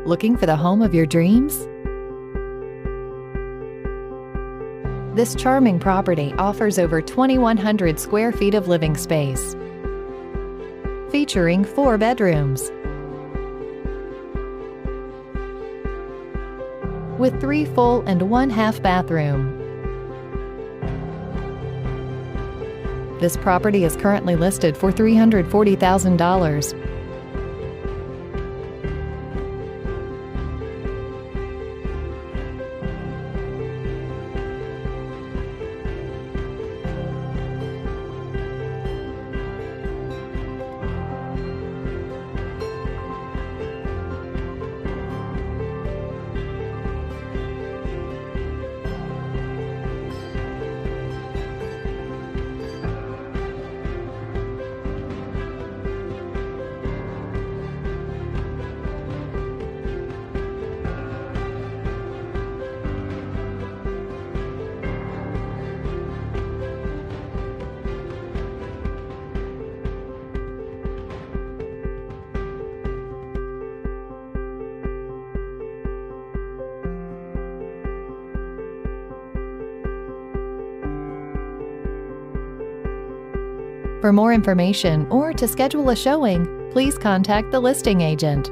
Looking for the home of your dreams? This charming property offers over 2,100 square feet of living space, featuring 4 bedrooms, with 3 full and 1 half bathroom. This property is currently listed for $340,000. For more information or to schedule a showing, please contact the listing agent.